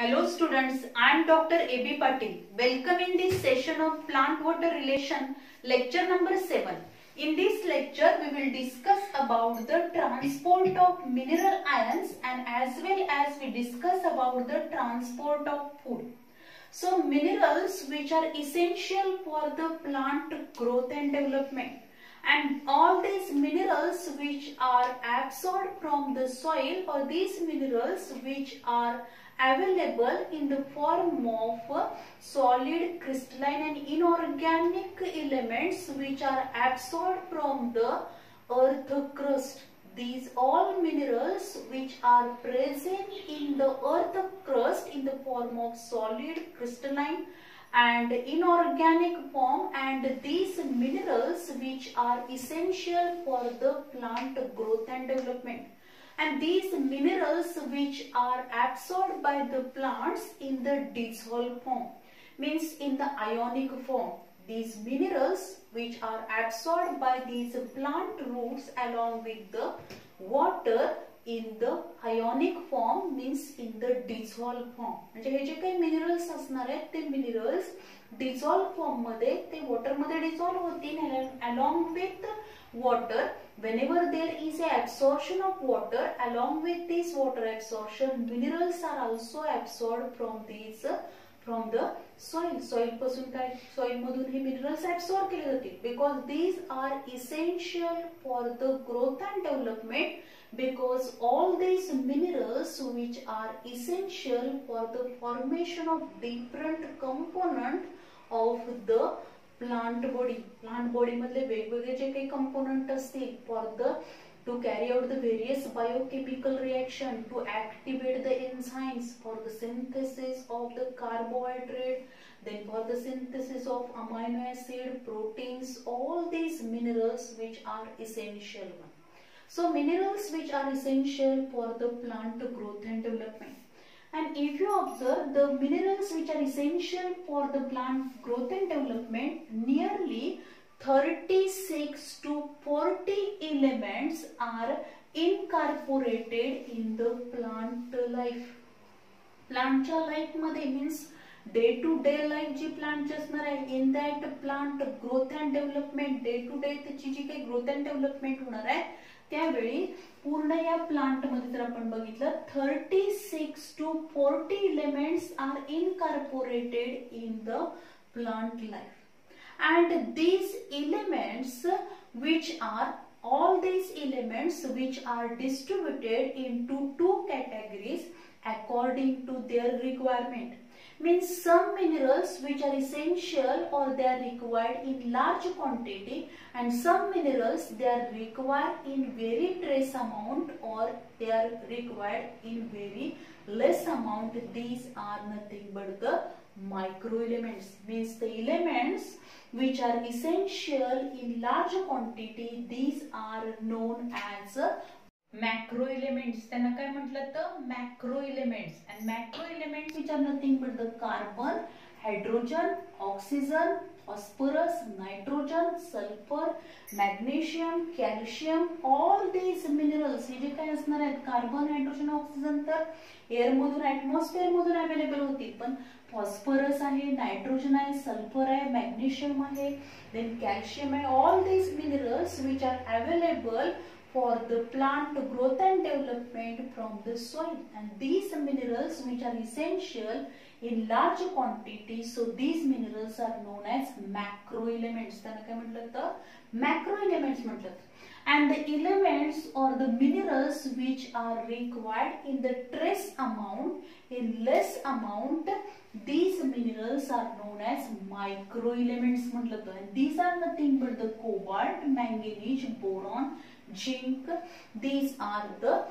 Hello students, I am Dr. A.B. Patil. Welcome in this session of plant water relation, lecture number 7. In this lecture, we will discuss about the transport of mineral ions and as well as we discuss about the transport of food. So minerals which are essential for the plant growth and development, and all these minerals which are absorbed from the soil, or these minerals which are available in the form of solid, crystalline and inorganic elements which are absorbed from the earth crust. These all minerals which are present in the earth crust in the form of solid, crystalline and inorganic form, and these minerals which are essential for the plant growth and development. And these minerals which are absorbed by the plants in the dissolved form, means in the ionic form. These minerals which are absorbed by these plant roots along with the water in the ionic form, means in the dissolved form. म्हणजे हे जे काही minerals असणार आहेत ते minerals dissolve form मध्ये ते water मध्ये डिसॉल्व होतील along with water. Whenever there is a absorption of water, along with this water absorption, minerals are also absorbed from the soil. Soil पासून काय, soil मधून हे minerals absorb केले जातील, because these are essential for the growth and development, because all these minerals which are essential for the formation of different component of the plant body मधले वेगवेगळे जे काही कंपोनेंट असतील for the to carry out the various biochemical reaction, to activate the enzymes for the synthesis of the carbohydrate, then for the synthesis of amino acid, proteins, all these minerals which are essential. So minerals which are essential for the plant growth and development. And if you observe the minerals which are essential for the plant growth and development, nearly 36 to 40 elements are incorporated in the plant life. Plantच्या life मध्ये means day to day life जी प्लांटची असणार आहे, in that plant growth and development, day to day त्याची जी काही growth and development होणार आहे त्यावेळी पूर्ण या प्लांट मध्ये जर आपण बघितलं 36 to 40 elements are incorporated in the plant life. And these elements which are distributed into two categories according to their requirement. Means some minerals which are essential or they are required in large quantity, and some minerals they are required in very trace amount or they are required in very less amount. These are nothing but the micro elements, means the elements which are essential in large quantity. These are known as macro elements. त्यांना काय म्हटलं तर macro elements. And macro elements which are nothing but the carbon, hydrogen, oxygen, phosphorus, nitrogen, sulfur, magnesium, calcium, all these minerals हे जे काय असणार आहेत carbon, hydrogen, oxygen तर एअर मधून ऍटमॉस्फिअर मधून अवेलेबल होतील, पण फॉस्फरस आहे, नायट्रोजन आहे, सल्फर आहे, मॅग्नेशियम आहे, देन कॅल्शियम आहे. All these minerals which are available for the plant growth and development from the soil, and these minerals which are essential in large quantity, so these minerals are known as macro elements. त्यांना काय म्हटलं तर macro elements म्हटलं. And the elements or the minerals which are required in the trace amount, in less amount, these minerals are known as micro elements म्हटलं तर. And these are nothing but the cobalt, manganese, boron, zinc. These are the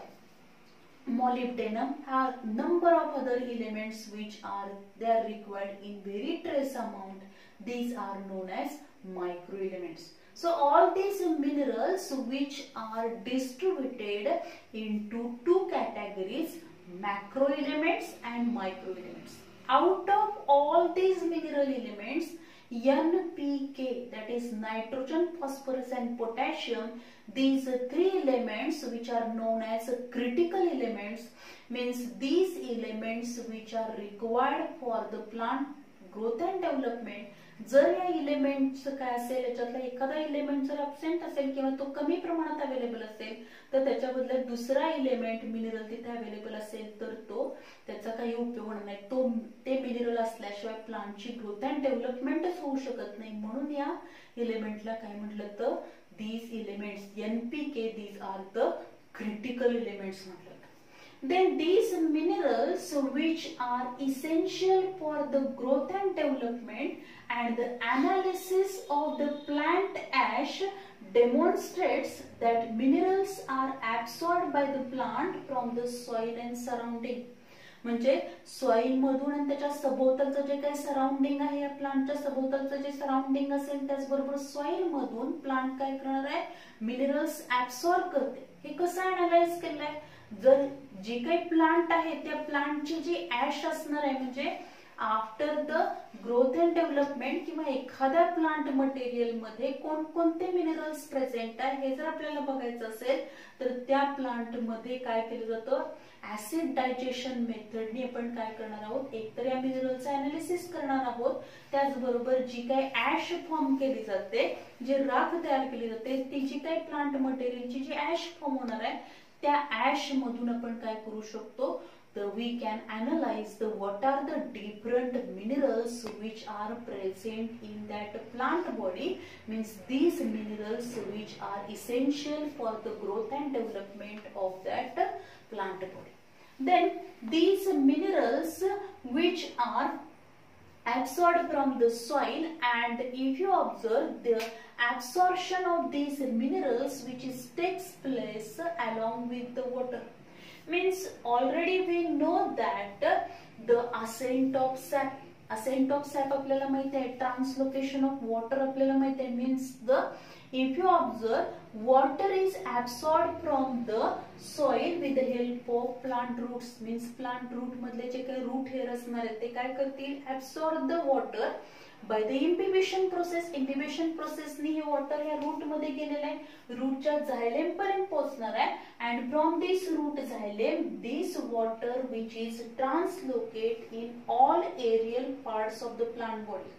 molybdenum, are number of other elements which are they are required in very trace amount. These are known as micro elements. So all these minerals which are distributed into two categories, macro elements and micro elements. Out of all these mineral elements, NPK, that is nitrogen, phosphorus and potassium. These three elements which are known as critical elements, means these elements which are required for the plant growth and development. जर या एलिमेंटचं काय असेल, याच्यातला एखादा element जर absent असेल किंवा तो कमी प्रमाणात अवेलेबल असेल, तर त्याच्या बदल्यात दुसरा एलिमेंट मिनरल तिथे अवेलेबल असेल तर तो त्याचा काही उपयोग होणार नाही. तो ते मिनरल असल्याशिवाय प्लांटची ग्रोथ अँड डेव्हलपमेंटच होऊ शकत नाही. म्हणून या एलिमेंटला काय म्हटलं तर these elements NPK, these are the critical elements म्हटलं. Then these minerals which are essential for the growth and development and the analysis of the plant ash demonstrates that minerals are absorbed by the plant from the soil and surrounding. म्हणजे soil मधून आणि त्याच्या सभोवतालचं जे काही surrounding आहे, या प्लांटच्या सभोवतालचं जे सराउंडिंग असेल त्याचबरोबर सॉइल मधून प्लांट काय करणार आहे, मिनरल्स ऍब्सॉर्ब करते. हे कसं अनालाइज केलंय, जर जी काही प्लांट आहे त्या प्लांटची जी ऍश असणार आहे, म्हणजे after the growth and development किंवा एखाद्या प्लांट मटेरियल मध्ये कोणकोणते मिनरल्स प्रेझेंट आहे हे जर आपल्याला बघायचं असेल तर त्या प्लांट मध्ये काय केलं जातं, ऍसिड डायजेशन मेथडने आपण काय करणार आहोत, एकतर या मिनरलचं अनालिसिस करणार आहोत, त्याचबरोबर जी काही ऍश फॉर्म केली जाते, जे राख तयार केली जाते, ती जी काही प्लांट मटेरियलची जी ऍश फॉर्म होणार आहे त्या ऍश मधून आपण काय करू शकतो, तर we can analyze the what are the different minerals which are present in that plant body, means these minerals which are essential for the growth and development of that plant body. Then these minerals which are absorbed from the soil, and if you observe the absorption of these minerals which is takes place along with the water, means already we know that the ascent of sap आपल्याला माहिती आहे, translocation of water आपल्याला माहिती आहे, means the if you observe water is absorbed from the soil with the help of plant roots, means plant root मधले जे काही route hair असणार आहेत ते काय करतील, absorb the water by the imbibition process. imbibition process ने हे वॉटर या रूट मध्ये गेलेलं आहे, रूटच्या झायलेम पर्यंत पोहोचणार आहे, and from this root xylem this water which is translocate in all aerial parts of the plant body,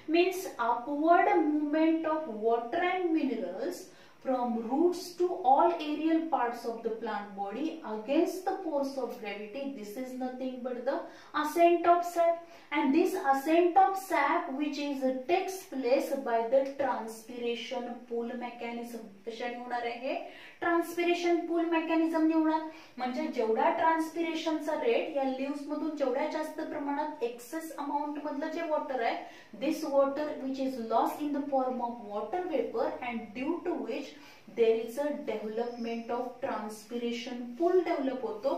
means upward movement of water and minerals from roots to all aerial parts of the plant body against the force of gravity. This is nothing but the ascent of sap, and this ascent of sap which is takes place by the transpiration pull mechanism. कशाने होणार आहे, transpiration पुल mechanism ने होणार. म्हणजे जेवढा ट्रान्सपिरेशनचा rate या leaves मधून जेवढ्या जास्त प्रमाणात एक्सेस अमाउंट मधलं जे वॉटर आहे, this water which is lost in the form of water vapour, and due to which there is a development of transpiration pool develop होतो,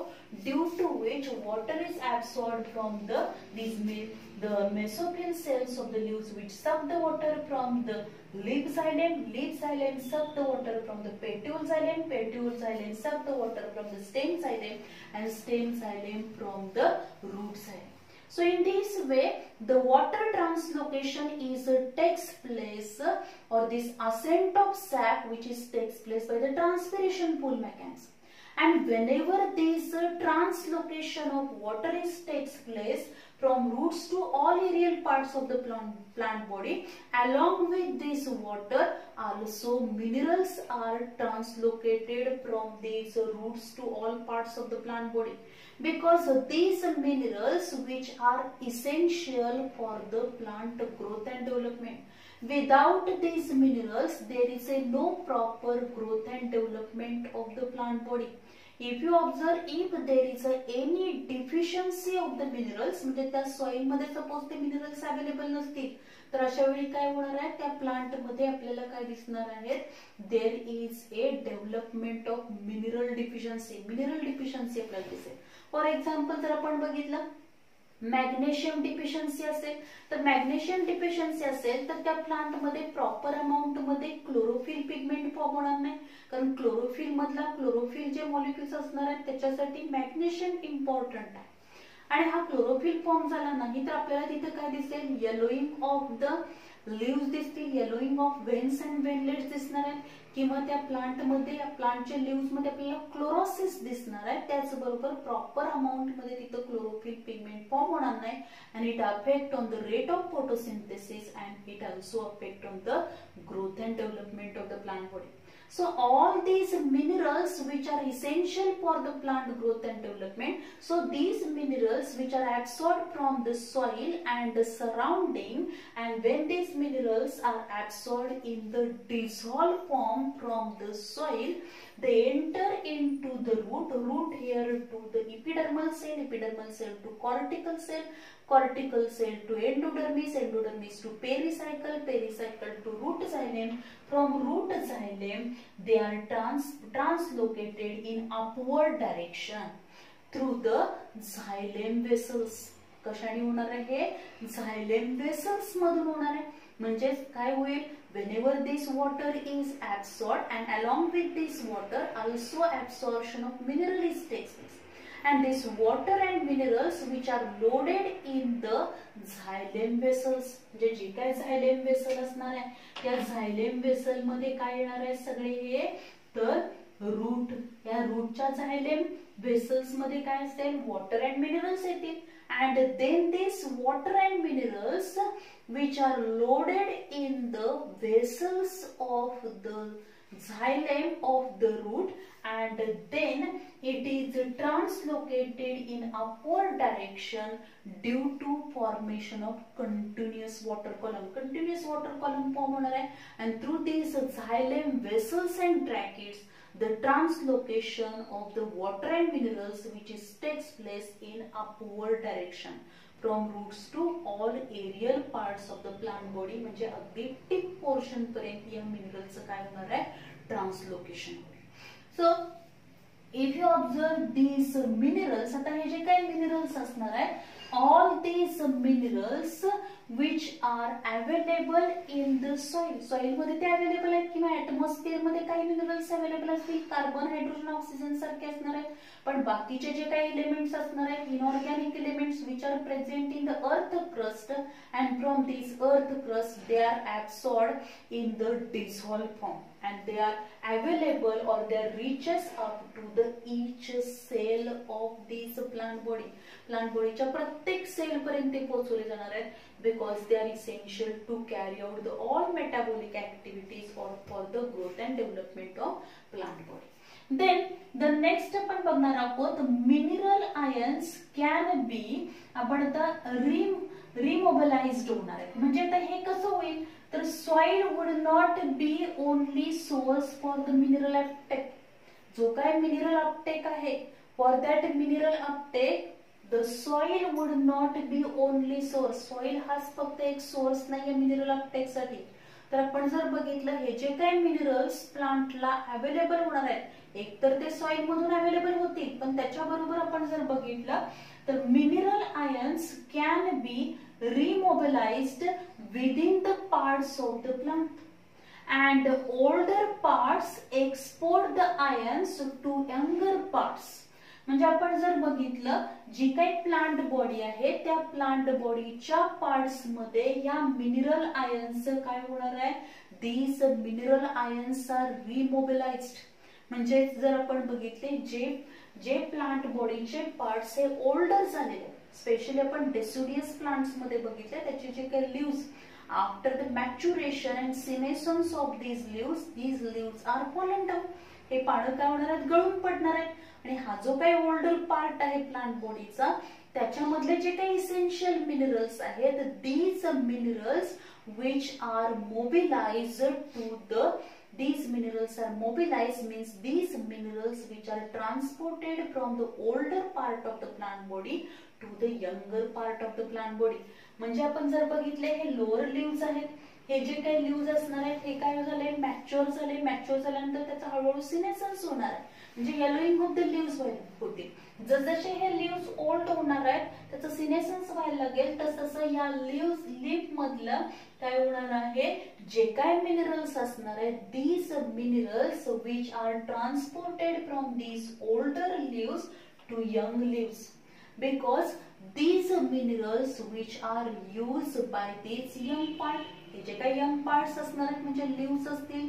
due to which water is absorbed from the mesophyll cells of the leaves which suck the water from the leaf xylem. Leaf xylem suck the water from the petiole xylem. Petiole xylem suck the water from the stem xylem, and stem xylem from the root xylem. So in this way the water translocation is takes place, or this ascent of sap which is takes place by the transpiration pool mechanism. And whenever this translocation of water is takes place from roots to all aerial parts of the plant body, along with this water also minerals are translocated from these roots to all parts of the plant body, because these minerals which are essential for the plant growth and development. Without these minerals there is no proper growth and development of the plant body. If you observe, if there is any deficiency of the minerals, म्हणजे त्या soil मध्ये suppose ते minerals available नसतील तर अशा वेळी काय होणार आहे, त्या प्लांट मध्ये आपल्याला काय दिसणार आहे, there is a development of mineral deficiency. Mineral deficiency आपल्याला दिसेल. फॉर एक्झाम्पल जर आपण बघितलं मॅग्नेशियम डिफिशियन्सी असेल, तर मॅग्नेशियम डिफिशियन्सी असेल तर त्या प्लांट मध्ये प्रॉपर अमाउंट मध्ये क्लोरोफिल पिगमेंट फॉर्म होणार नाही, कारण क्लोरोफिल मधला क्लोरोफिल जे मॉलिक्युल्स असणार आहेत त्याच्यासाठी मॅग्नेशियम इम्पॉर्टंट आहे. आणि हा क्लोरोफिल फॉर्म झाला नाही तर आपल्याला तिथे काय दिसेल, येलोइंग ऑफ द लिव्स दिसतील, येलोइंग ऑफ व्हेन्स अँड व्हेनलेट्स दिसणार आहेत, किंवा त्या प्लांटमध्ये या प्लांटच्या लिव्स मध्ये आपल्याला क्लोरोसिस दिसणार आहे. त्याचबरोबर प्रॉपर अमाऊंट मध्ये तिथं क्लोरोफिल पिगमेंट फॉर्म होणार नाही, and it affect on the rate of photosynthesis and it also affect on the growth and development of the plant body. So all these minerals which are essential for the plant growth and development, so these minerals which are absorbed from the soil and the surrounding, and when these minerals are absorbed in the dissolved form from the soil, they enter into the root here to the epidermal cell to cortical cell to endodermis to pericycle to root xylem. From root xylem they are translocated in upward direction through the xylem vessels. कशाने होणार आहे? xylem vessels मधून होणार आहे. म्हणजे काय होईल? Whenever this water is absorbed, and along with this water also absorption of minerals takes place, and this water and minerals which are loaded in the xylem vessels, जे जी काय xylem vessel असणार आहे त्या xylem vessel मध्ये काय येणार आहे सगळे हे, तर रूट, या रूटच्या xylem vessels मध्ये काय असेल? वॉटर अँड मिनरल्स येतील, and then this water and minerals which are loaded in the vessels of the xylem of the root, and then it is translocated in upward direction due to formation of continuous water column. Continuous water column form होणार आहे, and through these xylem vessels and tracheids the translocation of the water and minerals which is takes place in upward direction from roots to all aerial parts of the plant body. म्हणजे अगदी tip portion पर्यंत या मिनरलचं काय होणार आहे? Translocation होईल. So if you observe these minerals, आता हे जे काही मिनरल्स असणार आहे, all these minerals which are available in the soil, soil मध्ये ते अवेलेबल आहेत, किंवा ऍटमॉस्फिअर मध्ये काही मिनरल्स अवेलेबल असतील, कार्बन, हायड्रोजन, ऑक्सिजन सारखे असणार आहेत. पण बाकीचे जे काही एलिमेंट्स असणार आहेत, inorganic elements which are present in the earth crust, and from these earth crust they are absorbed in the dissolved form, and they are available or they reaches up to the each cell of this plant body. Plant बॉडीच्या प्रत्येक sale पर्यंत ते पोहोचवले जाणार आहेत, because they are essential to carry out the all metabolic activities or for the growth and development of plant body. Then the next आपण बघणार आहोत, mineral ions can be, आपण आता remobilized होणार आहे. म्हणजे आता हे कसं होईल, तर soil would not be only source for the mineral uptake. जो काय mineral uptake आहे, for that mineral uptake the soil would not be only source. soil हाच फक्त एक सोर्स नाहीये मिनरल अपटेक साठी. तर आपण जर बघितलं, हे जे काही मिनरल्स प्लांटला अवेलेबल होणार आहेत, एक तर ते सॉइल मधून अवेलेबल होतील, पण त्याच्याबरोबर आपण जर बघितलं तर mineral ions can be remobilised within the parts of the plant, and older parts export the ions to younger parts. म्हणजे आपण जर बघितलं, जी काही प्लांट बॉडी आहे त्या प्लांट बॉडीच्या पार्ट्स मध्ये या मिनरल आयन्स काय होणार आहे, these mineral ions are remobilized. म्हणजे जर आपण बघितले, जे प्लांट बॉडीचे पार्ट्स हे ओल्डर झालेले, स्पेशली आपण डेसिडियस प्लांट्स मध्ये बघितले, त्याचे जे काही leaves after the maturation and senescence of these leaves are fallen down. हे पानं काय होणार आहेत, गळून पडणार आहेत. आणि हा जो काही ओल्डर पार्ट आहे प्लांट बॉडीचा, त्याच्यामधले जे काही इसेन्शियल मिनरल्स आहेत, these minerals which are mobilized to the, these minerals are mobilized means these minerals which are transported from the older part of the plant body to the younger part of the plant body. म्हणजे आपण जर बघितले, हे lower lives आहेत, हे जे काही lives असणार आहेत हे काय झाले, मॅच्युअर झाले. मॅच्युअर झाल्यानंतर त्याचा हळूहळू सिनेसन्स होणार आहे, म्हणजे येलोइंग ऑफ द लिव्स होतील. जसजसे हे लिव्स ओल्ड होणार आहेत, त्याचं सिनेसन्स व्हायला लागेल, तसं या लिव्ह मधलं काय होणार आहे, जे काय मिनरल्स असणार आहेत, these minerals which are transported from these older leaves to young leaves, because these minerals which are used by these young part, हे जे काही young parts असणार आहेत म्हणजे leaves असतील,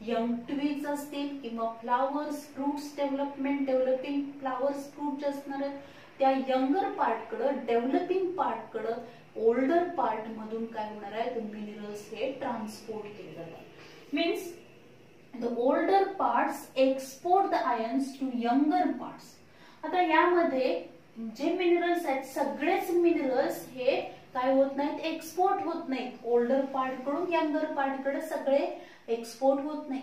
young twigs असतील किंवा flowers, fruits development, developing flowers, fruits असणार आहेत त्या younger part कडे, developing part कडे, older part मधून काय होणार आहे मिनरल्स हे ट्रान्सपोर्ट केले जातात. Means the older parts export the ions to younger parts. आता यामध्ये जे मिनरल्स आहेत सगळेच मिनरल्स हे काय होत नाहीत एक्सपोर्ट होत नाहीत ओल्डर पार्ट कडून यंगर पार्ट कडे सगळे एक्सपोर्ट होत नाही.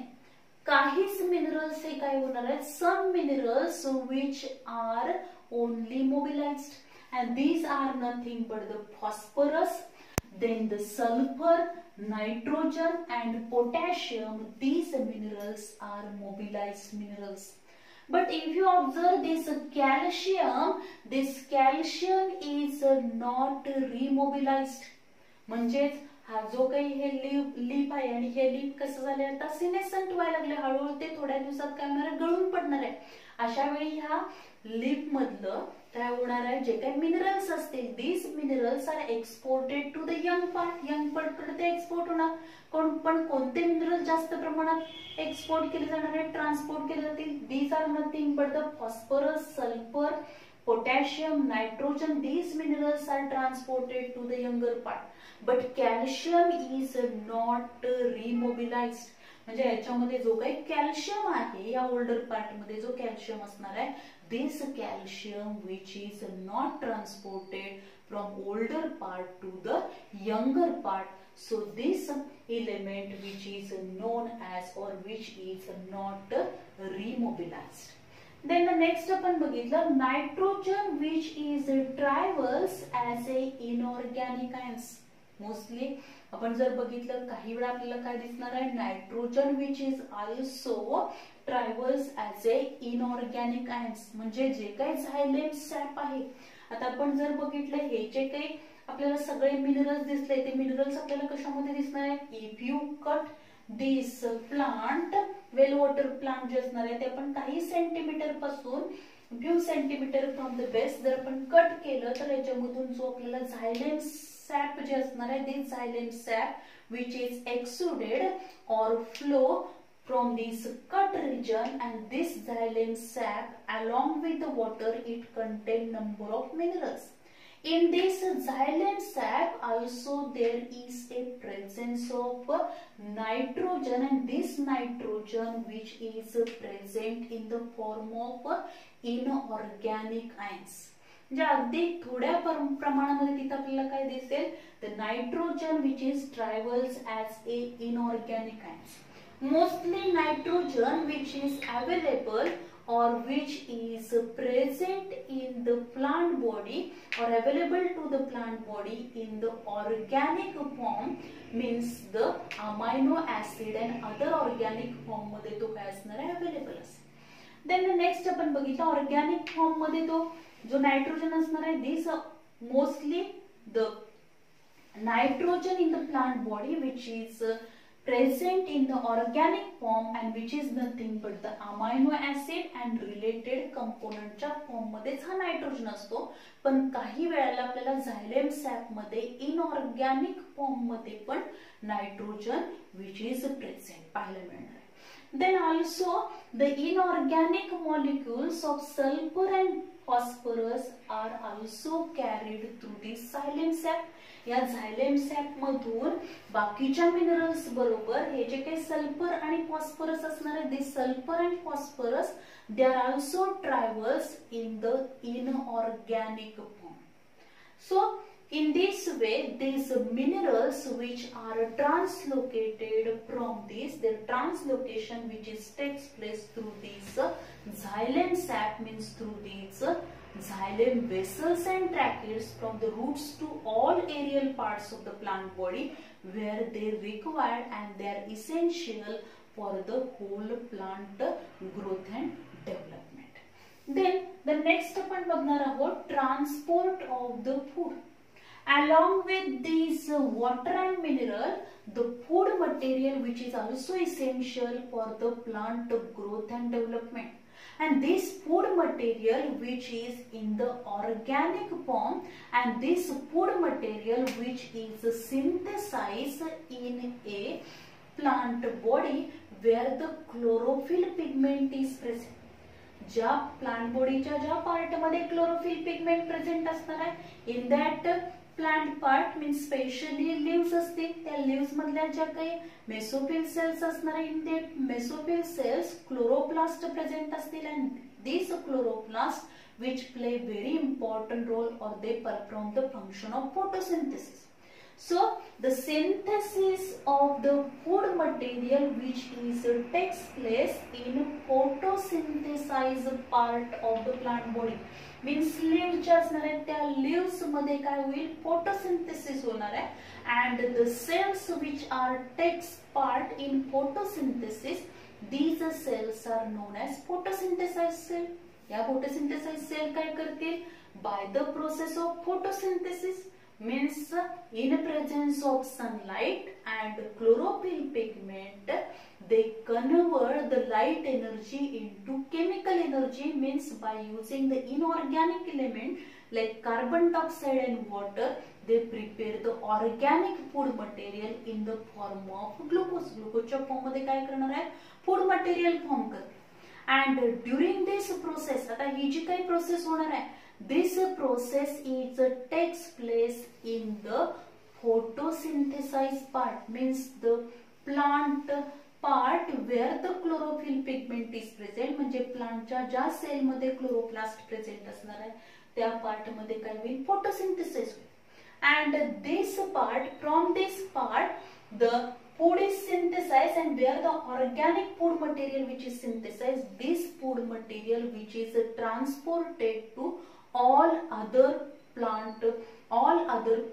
काहीच मिनरल्स हे काय होणार आहेत some minerals which are only mobilized and these are nothing but the phosphorus, then the sulfur, nitrogen and potassium. These minerals are mobilized minerals. But if you observe this calcium is not remobilized. म्हणजेच हा जो काही हे leaf आहे आणि हे leaf कसं झाले आता सिनेसेंट व्हायला लागले हळूहळू ते थोड्या दिवसात काय होणार आहे गळून पडणार आहे. अशा वेळी ह्या लीफ मधलं काय होणार आहे जे काही मिनरल्स असतील these minerals are exported to the young part कडे ते एक्सपोर्ट होणार. पण कोणते मिनरल जास्त प्रमाणात एक्सपोर्ट केले जाणार आहेत ट्रान्सपोर्ट केले जातील these are nothing but the phosphorus, sulfur, potassium, nitrogen. These minerals are transported to the younger part. But calcium is not remobilized. म्हणजे याच्यामध्ये जो काही कॅल्शियम आहे या ओल्डर पार्ट मध्ये जो कॅल्शियम असणार आहे this calcium which is not transported from older part to the younger part. So this element which is known as or which is not remobilized. Then the next आपण बघितलं nitrogen which is travels as a inorganic ions. Mostly आपण जर बघितलं काही वेळा आपल्याला काय दिसणार आहे nitrogen which is also travels as a inorganic ions. म्हणजे जे काही झायलेम सॅप आहे आता आपण जर बघितलं हे जे काही आपल्याला सगळे मिनरल्स दिसले ते मिनरल्स आपल्याला कशामध्ये दिसणार आहे if you cut this plant well water plant जे असणार आहे ते आपण काही सेंटीमीटर पासून few centimetre from the base जर आपण कट केलं तर याच्यामधून जो आपल्याला झायलेम sap जे असणार आहे this xylem sap which is exuded or flow from this cut region and this xylem sap along with the water it contain number of minerals. In this xylem sap also there is a presence of nitrogen and this nitrogen which is present in the form of inorganic ions. म्हणजे अगदी थोड्या प्रमाणामध्ये तिथे आपल्याला काय दिसेल the nitrogen which is travels as a inorganic ions. Mostly nitrogen which is available or which is present in the plant body or available to the plant body in the organic form means the amino acid and other organic form मध्ये तो काय असणार आहे available असेल. Then the next आपण बघितलं organic form मध्ये तो जो नायट्रोजन असणार आहे this mostly the nitrogen in the plant body which is present in the organic form and which is nothing but the amino acid and related component च्या form मध्येच हा नायट्रोजन असतो. पण काही वेळेला आपल्याला झायलेम सॅप मध्ये इनऑर्गॅनिक फॉर्म मध्ये पण नायट्रोजन विच इज प्रेझेंट पाहायला मिळणार आहे. Then also the inorganic molecules of sulfur and phosphorus are also carried through this xylem sap. या झायलेम सॅप मधून बाकीच्या मिनरल्स बरोबर हे जे काही सल्फर आणि फॉस्फरस असणार आहे this sulphur and phosphorus they are also travels in the inorganic form. So in this way these minerals which are translocated from this their translocation which is takes place through these xylem sap means through these xylem vessels and tracheids from the roots to all aerial parts of the plant body where they required and they are essential for the whole plant growth and development. Then the next आपण बघणार आहोत transport of the food. Along with these water and mineral, the food material which is also essential for the plant growth and development. and this food material which is in the organic form, and this food material which is synthesized in a plant body where the chlorophyll pigment is present. ज्या plant बॉडीच्या ज्या part मध्ये chlorophyll pigment present असणार आहे, in that plant part means specially leaves असतील, त्या lives मधल्या ज्या काही मेसोफिल सेल्स असणार आहे, in that mesophyll cells chloroplast present असतील, and this chloroplast which play very important role or they perform the function of photosynthesis. So the synthesis of the food material which takes place in photosynthesized part of the plant body means leaves ज्या असणार आहेत त्या leaves मध्ये काय होईल, photosynthesis होणार आहे, and the cells which takes part in photosynthesis, these cells are known as photosynthesized cell. या photosynthesized cell काय करतील, by the process of photosynthesis means in presence of sunlight and chlorophyll pigment, they convert the light energy into chemical energy, means by using the inorganic element like carbon dioxide and water, they prepare the organic food material in the form of glucose. ग्लुकोजच्या form मध्ये काय करणार आहे, food material form करते. And during this process, आता ही जी काही process होणार आहे, this process takes place in the photosynthesized part, means the plant part where the chlorophyll pigment is present, म्हणजे प्लांटच्या ज्या सेल मध्ये क्लोरोप्लास्ट प्रेझेंट असणार आहे त्या पार्ट मध्ये काय होईल, फोटोसिंथेसिस होईल. And this part, from this part, the food is synthesized, and where the organic food material which is synthesized, this food material which is transported to all other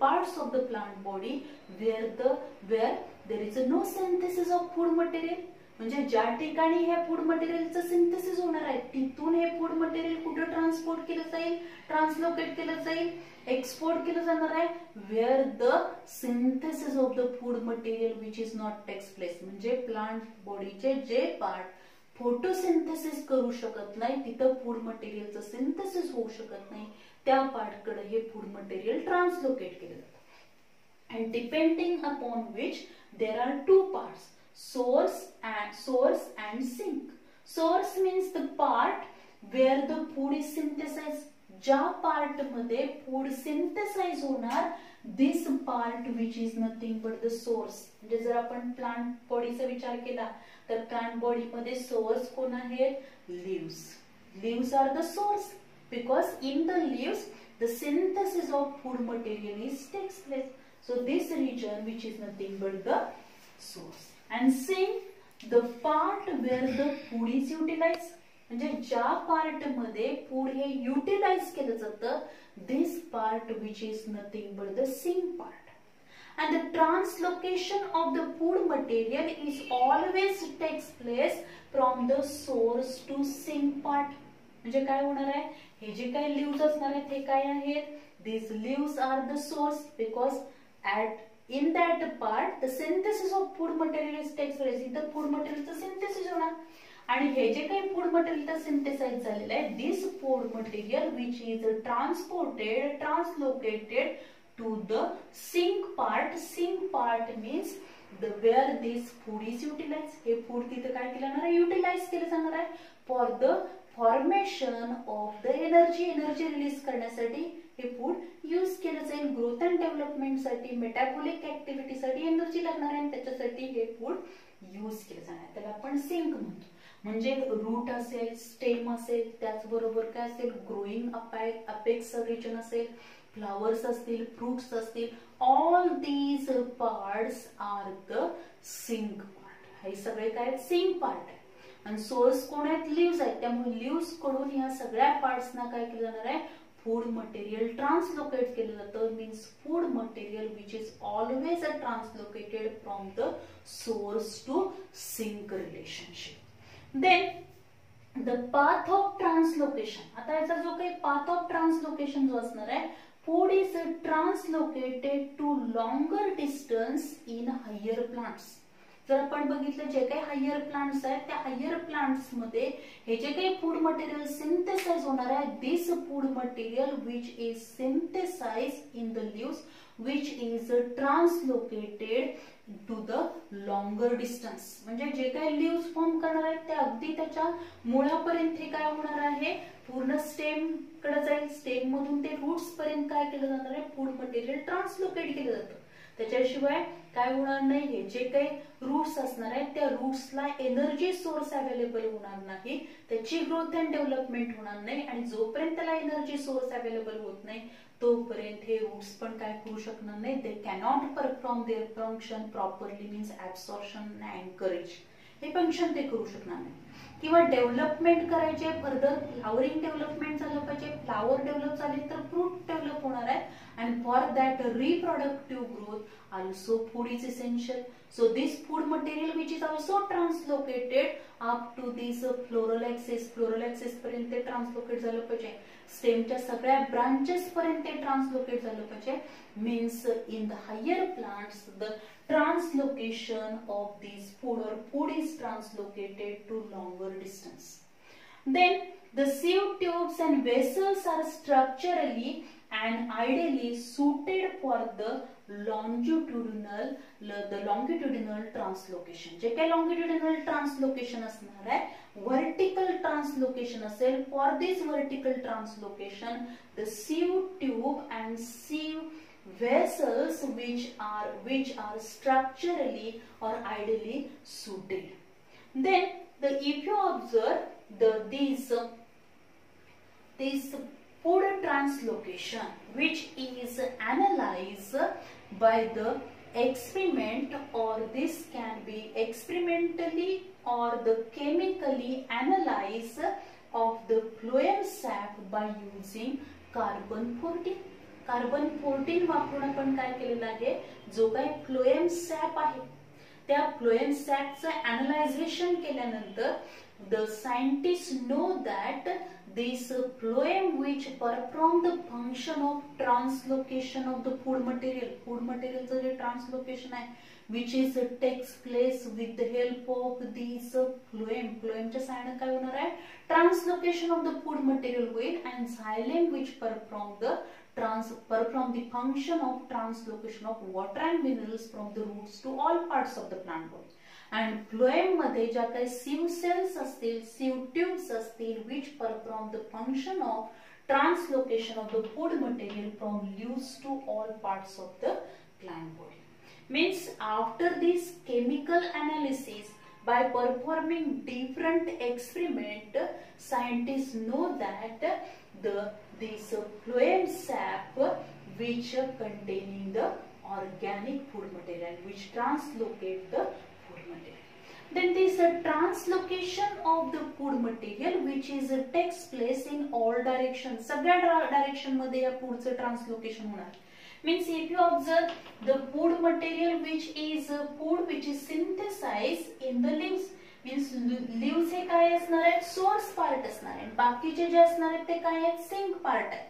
parts of the plant body where there is no synthesis of food material. म्हणजे ज्या ठिकाणी हे food मटेरियलचं synthesis होणार आहे तिथून हे food material कुठे ट्रान्सपोर्ट केलं जाईल, ट्रान्सलोकेट केलं जाईल, एक्सपोर्ट केलं जाणार आहे, where the synthesis of the food material which is not takes place. म्हणजे प्लांट बॉडीचे जे पार्ट फोटोसिंथेसिस करू शकत नाही, तिथं फूड मटेरियलचं सिंथेसिस होऊ शकत नाही, त्या पार्टकडे हे फूड मटेरियल ट्रान्सलोकेट केलं जातं. And depending upon which there are two parts, source and sink. Source means the part where the food is synthesized. ज्या पार्ट मध्ये फूड सिंथेसाइज होणार, this part which is nothing but the source. म्हणजे जर आपण plant बॉडीचा विचार केला तर प्लांट बॉडी मध्ये सोर्स कोण आहेत, leaves. Leaves are the source because in the leaves the synthesis of food material takes place. So this region which is nothing but the source. And sink, the part where the food is utilized. म्हणजे ज्या part मध्ये food हे utilise केलं जातं, this part which is nothing but the sink part. And the translocation of the food material is always takes place from the source to sink part. म्हणजे काय होणार आहे, हे जे काही लीव्स असणार आहेत हे काय आहेत, these leaves are the source because in that part the synthesis of food material takes place. इथं फूड मटेरियलचं सिंथेसिस होणार आणि हे जे काही फूड मटेरियल सिंथेसाइज झालेलं आहे, this food material which is translocated to the sink part. Sink part means where this food is utilise. हे फूड तिथं काय केलं जाणार आहे, युटिलाइज केलं जाणार आहे for the formation of the energy release करण्यासाठी हे फूड यूज केलं जाईल. ग्रोथ अँड डेव्हलपमेंट साठी, मेटाबॉलिक ऍक्टिव्हिटी साठी एनर्जी लागणार आहे, त्याच्यासाठी हे फूड यूज केलं जाणार आहे. त्याला आपण सिंक म्हणतो. म्हणजे रूट असेल, स्टेम असेल, त्याचबरोबर काय असेल, ग्रोईंग अपेक्स रिजन असेल, फ्लावर्स असतील, फ्रुट्स असतील, all these parts are the sink part. हे सगळे काय सिंक पार्ट आहे. आणि सोर्स कोण आहेत, लिव्स आहेत. त्यामुळे लिव्स कडून ह्या सगळ्या पार्ट्सना काय केलं जाणार आहे, फूड मटेरियल ट्रान्सलोकेट केलं जातं. Means food material which is always translocated from the source to sink relationship. Then the path of translocation. आता याचा जो काही पाथ ऑफ ट्रान्सलोकेशन जो असणार आहे, food is translocated to longer distance in higher plants. जर आपण बघितलं जे काही हायर प्लांट्स आहेत त्या हायर प्लांट्स मध्ये हे जे काही फूड मटेरियल सिंथेसाइज होणार आहे, this food material which is synthesise in the leaves which is translocated to the longer distance. म्हणजे जे काही लीव्स फॉर्म करणार आहेत ते अगदी त्याच्या मुळापर्यंत हे काय होणार आहे, पूर्ण स्टेम कडे जाईल. स्टेम मधून ते रूट्स पर्यंत काय केलं जाणार आहे, फूड मटेरियल ट्रान्सलोकेट केलं जातं. त्याच्याशिवाय काय होणार नाही, हे जे काही रूट्स असणार आहेत त्या रूट्सला एनर्जी सोर्स अवेलेबल होणार नाही, त्याची ग्रोथ अँड डेव्हलपमेंट होणार नाही. आणि जोपर्यंत त्याला एनर्जी सोर्स अवेलेबल होत नाही तोपर्यंत हे रूट्स पण काय करू शकणार नाही, they cannot perform their function properly, means absorption and anchorage, हे फंक्शन ते करू शकणार नाही. किंवा डेव्हलपमेंट करायचे, फर्दर फ्लावरिंग डेव्हलपमेंट झालं पाहिजे, फ्लावर डेव्हलप झाले तर फ्रूट डेव्हलप होणार आहे. and for that reproductive growth also food is essential. So this food material which is also translocated up to this floral axis पर्यंत ट्रान्सलोकेट झालं पाहिजे, स्टेमच्या सगळ्या ब्रांचेस पर्यंत ट्रान्सलोकेट झालं पाहिजे. Means in the higher plants the translocation of these food is translocated to longer distance. Then the sieve tubes and vessels are structurally and ideally suited for the longitudinal translocation. जे काही longitudinal translocation असणार आहे, vertical translocation असेल, for this vertical translocation the sieve tube and sieve vessels which are structurally or ideally suited. Then if you observe this food translocation which is analyzed by the experiment, or this can be experimentally or the chemically analysis of the phloem sap by using carbon 14. Carbon 14 वापरून आपण काय केलेलं आहे, जो काही phloem SAP आहे त्या phloem सॅपचं अॅनालायझेशन केल्यानंतर the scientists know that this phloem which perform the function of translocation of the food material चं जे ट्रान्सलोकेशन आहे which is takes place with the help of these phloem च्या साहाय्याने काय होणार आहे, translocation of the food material होईल. and xylem which perform the function of translocation of water and minerals from the roots to all parts of the plant body. and phloem मध्ये ज्या काही sieve cells असतील, sieve tubes असतील, which perform the function of translocation of the food material from leaves to all parts of the plant body. Means after this chemical analysis, by performing different experiment, scientists know that this phloem sap which containing the organic food material which translocate the food material. Then this translocation of the food material which is takes place in all directions. सगळ्या direction मध्ये या फूडचं translocation होणार. Means if you observe the food material which is synthesized in the leaves, means leaves हे काय असणार आहे, source part असणार आहे, बाकीचे जे असणार आहेत ते काय आहेत, सिंक पार्ट आहे.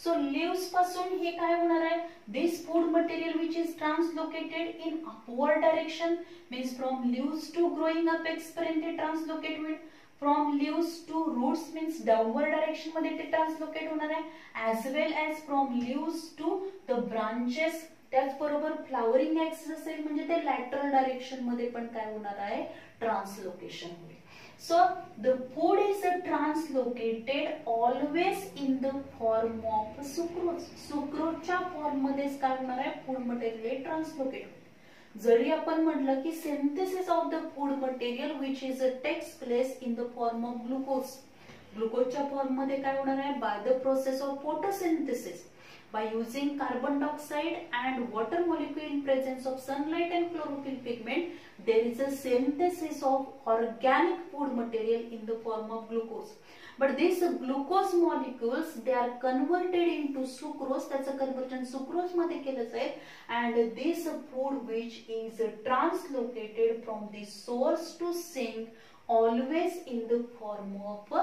सो leaves पासून हे काय होणार आहे, this food material which is translocated in upward direction, means from leaves to growing apex पर्यंत ट्रान्सलोकेट होईल. from leaves to roots means downward direction मध्ये ते ट्रान्सलोकेट होणार आहे, as well as from leaves to the branches. त्याचबरोबर flowering axis असेल म्हणजे ते लॅटरल डायरेक्शन मध्ये पण काय होणार आहे, ट्रान्सलोकेशन होईल. So the food is translocated always in the form of sucrose. सुक्रोजच्या फॉर्म मध्ये काय होणार आहे, फूड मटेरियल ट्रान्सलोकेट होईल. जरी आपण म्हटलं की synthesis of the food material which is takes place in the form of glucose. ग्लुकोजच्या फॉर्म मध्ये काय होणार आहे, by the process of photosynthesis, by using carbon dioxide and water molecule in presence of sunlight and chlorophyll pigment, there is a synthesis of organic food material in the form of glucose. But these glucose molecules they are converted into sucrose. त्याचं conversion sucrose मध्ये केलं जाईल. and this food which is translocated from the source to sink always in the form of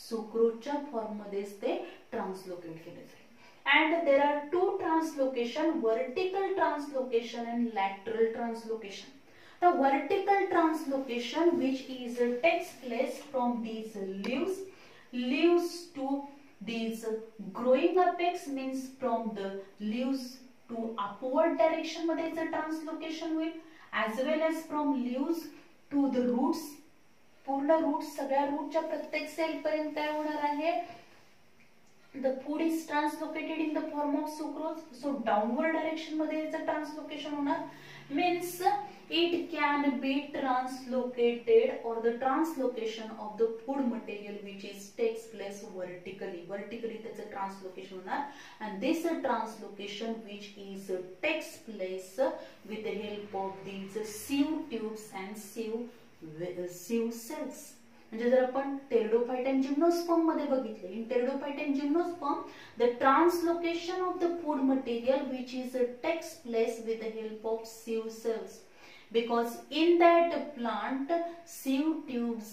sucroseच्या form मध्येच ते translocate केलं जाईल. And there are two translocation, vertical translocation and lateral translocation. The vertical translocation which is takes place from these leaves to these growing apex, means from the leaves to upward direction मध्ये translocation होईल, as well as from leaves to the roots, पूर्ण roots सगळ्या रूटच्या प्रत्येक sale पर्यंत काय होणार आहे, the food is translocated in the form of sucrose, so downward direction मध्ये याचं ट्रान्सलोकेशन होणार, means it can be translocated or the translocation of the food material which is takes place vertically त्याचं translocation होणार, and this translocation which is takes place with the help of these sieve tubes and sieve cells. म्हणजे जर आपण pteridophyte and gymnosperm मध्ये बघितले, in pteridophyte and gymnosperm the translocation of the food material which is takes place with the help of sieve cells, because in that plant sieve tubes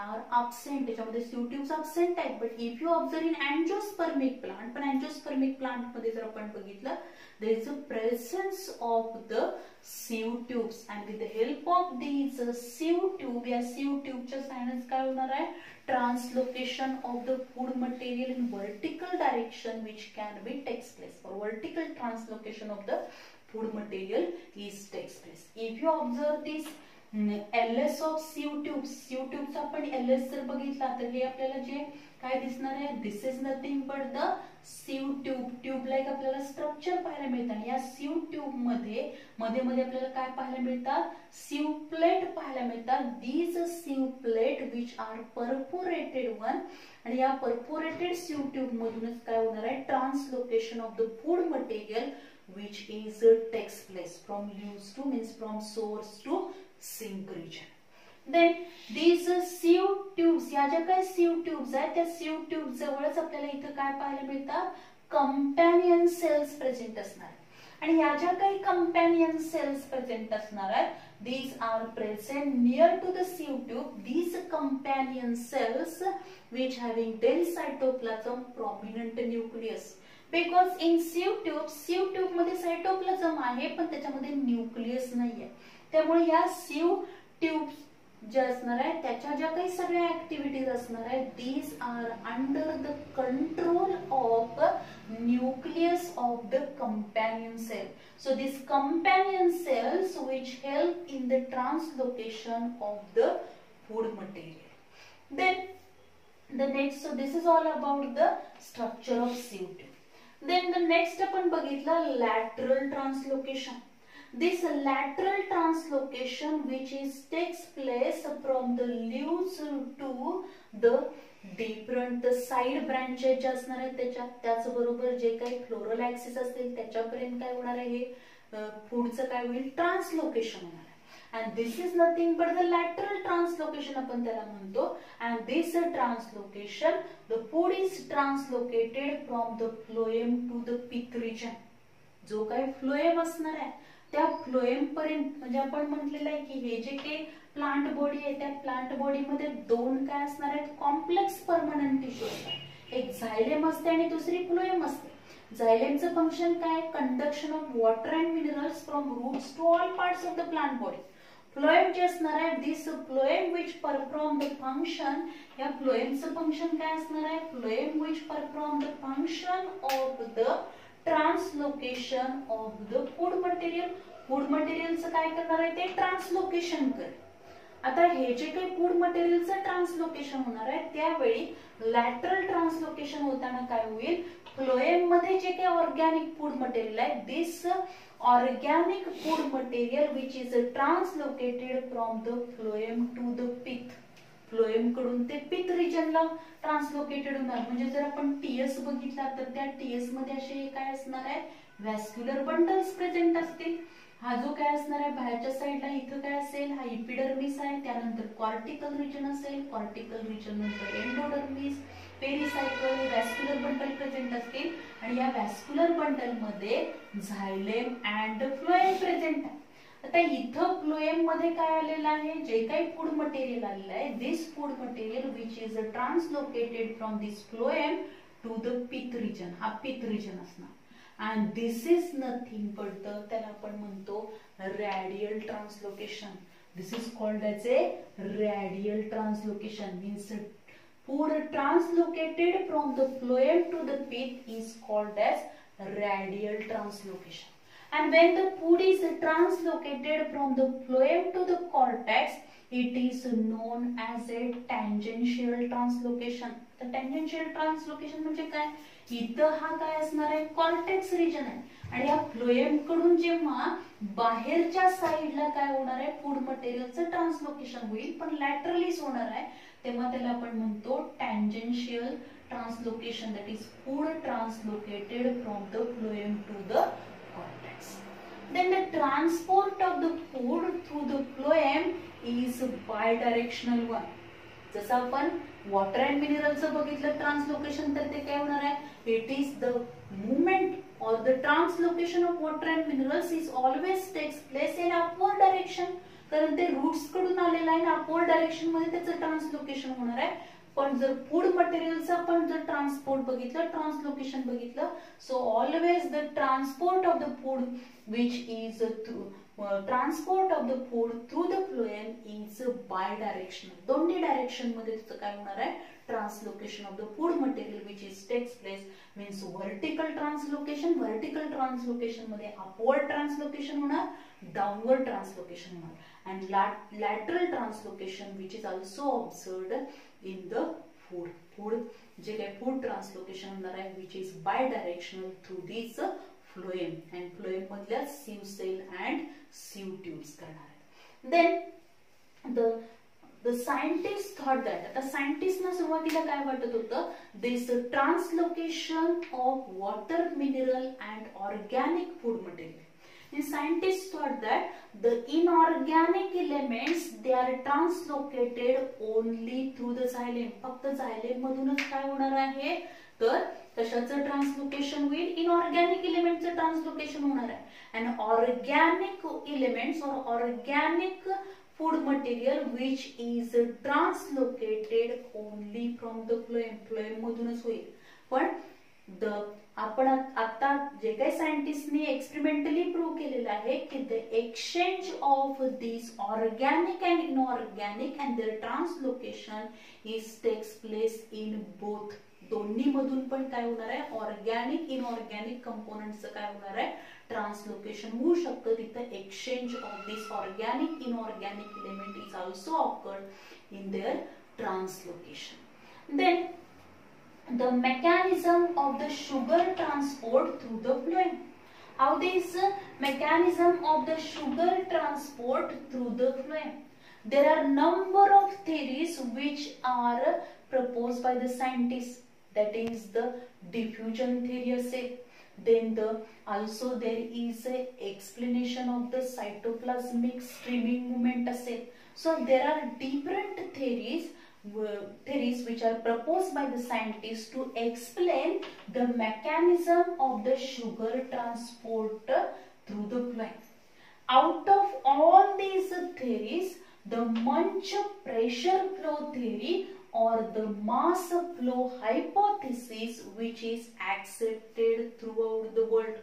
are absent, त्याच्यामध्ये sieve tubes absent आहेत, but if you observe in angiospermic plant, पण angiospermic plant मध्ये जर आपण बघितलं, there is a presence of the sieve tubes, and with the help of these sieve tube, या sieve tube च्या साहाय्याने काय होणार आहे, translocation of the food material in vertical direction which can be takes place, or vertical translocation of the food material is takes place. If you observe this LS of sieve tubes आपण LS जर बघितला तर हे आपल्याला जे काय दिसणार आहे, this is nothing but the sieve tube like आपल्याला स्ट्रक्चर पाहायला मिळतात. या sieve ट्यूब मध्ये मध्ये आपल्याला काय पाहायला मिळतात, sieve प्लेट पाहायला मिळतात. These sieve plate which are perforated one, आणि या परफोरेटेड sieve ट्यूब मधूनच काय होणार आहे, translocation of the food material which is takes place from leaves to, means from source to sink region. Then these sieve tubes, या ज्या काही sieve tubes आहेत त्या sieve tubes जवळच आपल्याला इथं काय पाहायला मिळतात, कंपॅनियन सेल्स प्रेझेंट असणार, आणि या ज्या काही कंपॅनियन सेल्स प्रेझेंट असणार आहेत, these are present near to the sieve tube. These companion cells which having dense cytoplasm, prominent nucleus, because in sieve tube मध्ये सायटोप्लाझम आहे पण त्याच्यामध्ये न्यूक्लियस नाहीये, त्यामुळे या sieve tubes जे असणार आहे त्याच्या ज्या काही सगळ्या ऍक्टिव्हिटीज असणार आहेत, these are under the control of nucleus of the companion cell. So these companion cells which help in the translocation of the food material. Then the next, so this is all about the structure of sieve tube. Then the next आपण बघितलं lateral translocation. This lateral translocation which is takes place from the leaves to the different the side branches जे असणार आहेत त्याचबरोबर जे काही floral axis असतील त्याच्यापर्यंत काय होणार आहे, पुढचं काय होईल, ट्रान्सलोकेशन होणार आहे. And this is nothing but the lateral translocation आपण त्याला म्हणतो. And this translocation, the food is translocated from the phloem to the pith region. जो काही फ्लोएम असणार आहे त्या फ्लोएम पर्यंत, म्हणजे आपण म्हटलेलं आहे की हे जे काही प्लांट बॉडी आहे त्या प्लांट बॉडी मध्ये दोन काय असणार आहेत, कॉम्प्लेक्स परमनंट टिश्यू असतात, एक झायलेम असते आणि दुसरी फ्लोएम असते. झायलेमचं फंक्शन काय, conduction of water and minerals from roots to all parts of the plant body. Phloem जे असणार आहे, this phloem which perform the function, या फ्लोएमचं फंक्शन काय असणार आहे, phloem which perform the function of the translocation of the food material. Food मटेरियलचं काय करणार आहे, ते ट्रान्सलोकेशन कर. आता हे जे काही फूड मटेरियलचं ट्रान्सलोकेशन होणार आहे त्यावेळी लॅटरल ट्रान्सलोकेशन होताना काय होईल, फ्लोएम मध्ये जे काही ऑर्गॅनिक फूड मटेरियल आहे, this organic food material which is translocated from the phloem to the pith, phloem कडून ते पिथ रिजनला ट्रान्सलोकेटेड होणार. म्हणजे जर आपण टीएस बघितला तर त्या टीएस मध्ये असे काय असणार आहे, व्हॅस्क्युलर बंडल्स प्रेझेंट असतील. हा जो काय असणार आहे बाहेरच्या साईडला इथं काय असेल, हा इपिडर्मिस आहे, त्यानंतर कॉर्टिकल रिजन असेल, कॉर्टिकल रिजन नंतर endodermis, pericycle, vascular bundle present असतील, आणि या व्हॅस्क्युलर बंडल मध्ये झायलेम अँड फ्लोएम प्रेझेंट आहे. आता इथं फ्लोएम मध्ये काय आलेलं आहे, जे काही फूड मटेरियल आलेलं आहे, this food material which is translocated from this phloem to the pith region, हा पिथ रिजन असणार. and this is nothing but त्याला आपण म्हणतो radial translocation. This is called as a radial translocation, means food translocated from the phloem to the pith is called as radial translocation. And when the food is translocated from the phloem to the cortex, it is known as a tangential translocation. The tangential translocation म्हणजे काय? इथं हा काय असणार आहे? Cortex region आहे आणि या फ्लोएम कडून जेव्हा बाहेरच्या साइडला काय होणार आहे? फूड मटेरियलचं ट्रान्सलोकेशन होईल, पण लॅटरलीच होणार आहे, तेव्हा त्याला आपण म्हणतो tangential translocation. That is food translocated from the phloem to the cortex. Then the transport of the food through the phloem is bidirectional one. जसं आपण वॉटर अँड मिनरलचं बघितलं ट्रान्सलोकेशन, तर ते काय होणार आहे? It is the movement or the translocation of water and minerals is always takes place in upward direction. कारण ते रूट्स कडून आलेलं आहे ना, अपवर्ड डायरेक्शन मध्ये त्याचं ट्रान्सलोकेशन होणार आहे. पण जर फूड मटेरियलचं आपण जर ट्रान्सपोर्ट बघितलं, ट्रान्सलोकेशन बघितलं, so always the transport of the food which is through transport of the food through the phloem is bidirectional. दोन्ही डायरेक्शन मध्ये त्याचं काय होणार आहे? Translocation of the food material which is takes place, means vertical translocation. Vertical translocation मध्ये upward translocation होणार, downward translocation होणार, and lateral translocation which is also observed in the food जे काही food translocation होणार आहे which is bidirectional through this phloem, and phloem मधल्या sieve cell and sieve tubes करणार आहेत. Then the scientists thought that, आता scientists ना सुरुवातीला काय वाटत होतं? This translocation of water, mineral and organic food material. The scientists thought that the inorganic elements they are translocated only through the xylem. फक्त xylem मधूनच काय होणार आहे? तर कशाचं ट्रान्सलोकेशन होईल? इनऑर्गॅनिक एलिमेंटचं ट्रान्सलोकेशन होणार आहे. and organic elements or organic food material which is translocated only from the phloem मधूनच होईल. पण आपण आता जे काही सायंटिस्टनी एक्सपेरिमेंटली प्रूव्ह केलेलं आहे की the exchange of this organic and inorganic and their translocation is takes place in both. दोन्ही मधून पण काय होणार आहे? ऑर्गॅनिक इनऑर्गॅनिक कंपोनेंटचं काय होणार आहे? ट्रान्सलोकेशन होऊ शकतं. तिथं exchange of this organic inorganic element is also occurred in their translocation. Then the mechanism of the sugar transport through the phloem. How this mechanism of the sugar transport through the phloem? There are number of theories which are proposed by the scientists. That is the diffusion theory. Then also there is a explanation of the cytoplasmic streaming movement. So there are different theories which are proposed by the scientists to explain the mechanism of the sugar transport through the phloem. Out of all these theories, the Munch pressure flow theory or the mass flow hypothesis which is accepted throughout the world.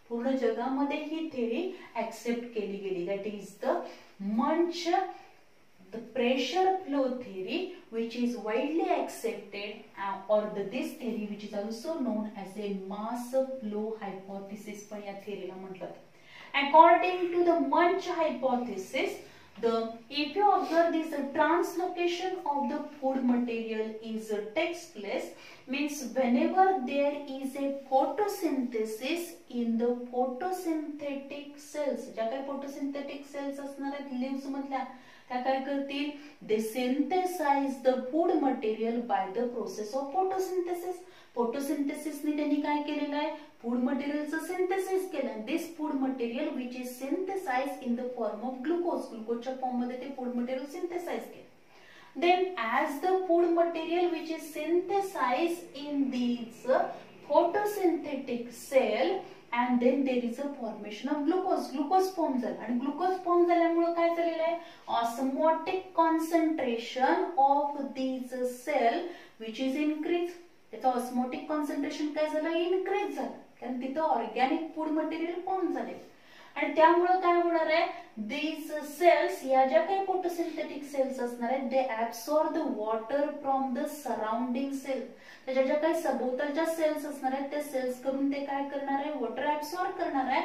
पूर्ण जगामध्ये ही theory accept केली गेली. That is the Munch the pressure flow theory which is widely accepted or this theory which is also known as a mass flow hypothesis पण या theory ला म्हटलं. According to the Munch hypothesis, if you observe this translocation of the food material is takes place, means whenever there is a photosynthesis in the photosynthetic cells, ज्या काही photosynthetic cells असणार आहेत leaves मधल्या, त्या काय करतील? They synthesize the food material by the process of photosynthesis. Photosynthesis ने त्यांनी काय केलेलं आहे? फूड मटेरियलचं सिंथेसिस केलं. This food material which is synthesise in the form of glucose. ग्लुकोजच्या फॉर्म मध्ये ते फूड मटेरियल सिंथेसाइज केलं. Then as the food material which is synthesized in these photosynthetic cell and then there is a formation of glucose. Glucose form झाला आणि glucose form झाल्यामुळे काय झालेलं आहे? Osmotic concentration of these cell which is increased. त्याचा osmotic concentration काय झालं? Increase झालं. कारण तिथं ऑर्गॅनिक फूड मटेरियल फॉर्म झाले आणि त्यामुळे काय होणार आहे, दीज सेल्स या ज्या काही फोटोसिंथेटिक सेल्स असणार आहेत they absorb the water from the surrounding cell. त्याच्या ज्या काही सभोवतालच्या सेल्स असणार आहेत त्या सेल्स करून ते काय करणार आहे, वॉटर ऍब्सॉर्ब करणार आहे.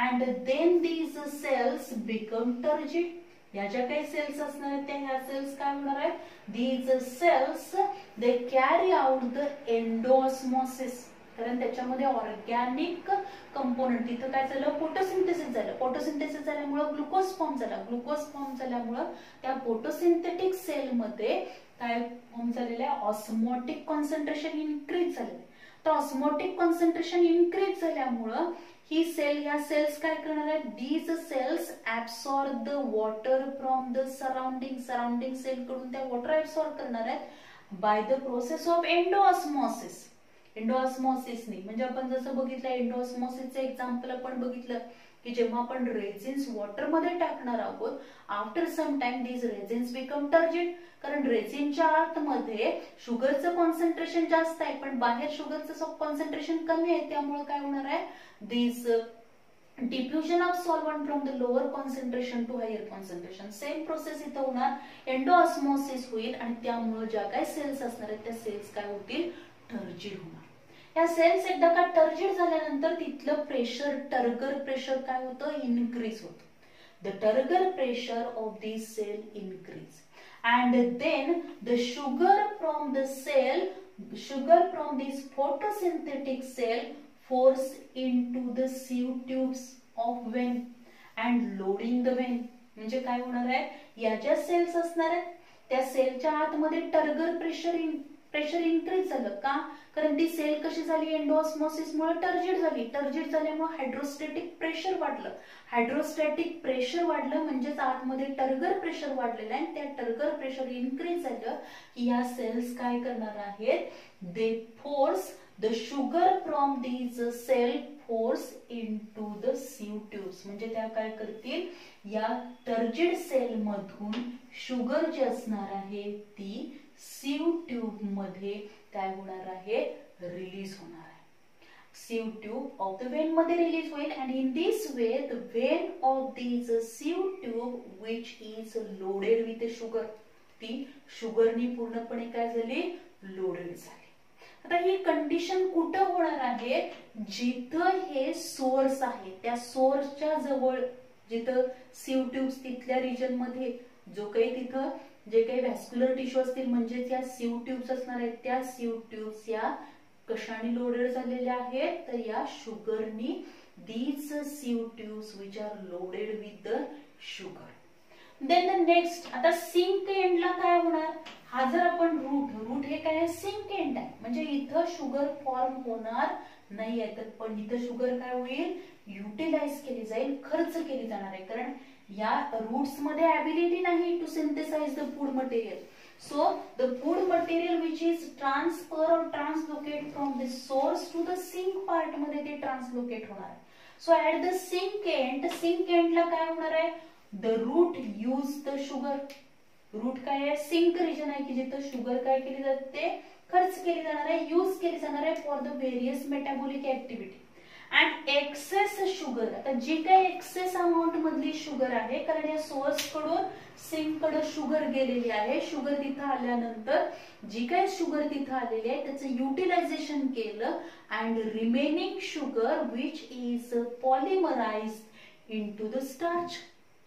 And then these cells become turgid. या ज्या काही सेल्स असणार आहेत त्या ह्या सेल्स काय होणार आहेत, these cells they carry out the endosmosis. कारण त्याच्यामध्ये ऑर्गॅनिक कंपोनंट तिथं काय झालं, फोटोसिंथेसिस झालं. फोटोसिंथेसिस झाल्यामुळे ग्लुकोज फॉर्म झाला. ग्लुकोज फॉर्म झाल्यामुळे त्या फोटोसिंथेटिक सेल मध्ये काय फॉर्म झालेलं आहे, ऑस्मोटिक कॉन्सन्ट्रेशन इन्क्रीज झालेलं आहे. तर ऑस्मोटिक कॉन्सन्ट्रेशन इन्क्रीज झाल्यामुळं ही सेल या सेल्स काय करणार आहेत, these cells absorb the water from the surrounding cell कडून त्या वॉटर ऍब्सॉर्ब करणार आहेत by the process of endosmosis. एंडोऑस्मोसिसने म्हणजे आपण जसं बघितलं एंडोऑस्मोसिसचं एक्झाम्पल आपण बघितलं की जेव्हा आपण रेझिन्स वॉटर मध्ये टाकणार आहोत after some time these resins become turgid. कारण रेझिनच्या आतमध्ये शुगरचं कॉन्सन्ट्रेशन जास्त आहे पण बाहेर शुगरचं कॉन्सन्ट्रेशन कमी आहे. त्यामुळे काय होणार आहे, these diffusion of solvent from the lower concentration to higher concentration. Same process इथं होणार, एंडोऑस्मोसिस होईल आणि त्यामुळे ज्या काही सेल्स असणार आहेत त्या सेल्स काय होतील, टर्जिड होणार. या सेल्स एकदा का टर्जिड झाल्यानंतर तिथलं प्रेशर, टर्गर प्रेशर काय होतं, इनक्रीज होतं. The turgor pressure of this cell increase and then the sugar from the cell, sugar from this photosynthetic cell force into the sieve tubes of vein and loading the vein. म्हणजे काय होणार आहे, या ज्या cells असणार आहेत त्या सेलच्या आतमध्ये टर्गर प्रेशर इन्क्रीज झालं. का, कारण ती सेल कशी झाली, एंडोऑस्मोसिस मुळे टर्जिड झाली. टर्जिड झाल्यामुळे हायड्रोस्टॅटिक प्रेशर वाढलं. हायड्रोस्टॅटिक प्रेशर वाढलं म्हणजेच आतमध्ये टर्गर प्रेशर वाढलेलं आहे. त्या टर्गर प्रेशर इन्क्रीज झालं की या सेल्स काय करणार आहेत, they force the sugar from these cell force into the sieve tubes. म्हणजे त्या काय करतील, या टर्जिड सेल मधून शुगर जी असणार आहे ती सिव ट्यूब मध्ये काय होणार आहे, रिलीज होणार आहे. Sieve tube of the vein मध्ये रिलीज होईल. And in this way the vein of these sieve tube which is loaded with sugar, ती शुगरनी पूर्णपणे काय झाली, लोडेड झाली. आता ही कंडिशन कुठं होणार आहे, जिथं हे सोर्स आहे त्या सोर्सच्या जवळ, जिथं सिव ट्यूब्स तिथल्या रिजन मध्ये जो काही तिथं जे काही व्हॅस्क्युलर टिश्यू असतील म्हणजे त्या सिव ट्यूब्स असणार आहेत त्या सिव ट्यूब्स या कशाने लोडेड झालेल्या आहेत, तर या शुगरनी. These sieve tubes which are loaded with the sugar. Then the next, आता सिंक एंडला काय होणार, हा जर आपण रूट हे काय सिंक एंड आहे म्हणजे इथं शुगर फॉर्म होणार नाही आहे. तर पण इथं शुगर काय होईल, युटिलाइज केली जाईल, खर्च केली जाणार आहे. कारण या रूट्स मध्ये ऍबिलिटी नाही to synthesize the food material. So the food material which is transfer or translocate from the source to the sink part मध्ये ते translocate होणार आहे. So at the sink end ला काय होणार आहे, the root use the sugar. Root काय आहे, सिंक रिजन आहे की जिथं शुगर काय केली जाते, खर्च केली जाणार आहे, यूज केली जाणार आहे for the various metabolic activity. And excess sugar, आता जी काही एक्सेस अमाऊंट मधली शुगर आहे कारण या सोर्स कडून सिंक कडे शुगर गेलेली आहे, शुगर तिथं आल्यानंतर जी काही शुगर तिथं आलेली आहे त्याचं युटिलायझेशन केलं and remaining sugar which is polymerized into the starch.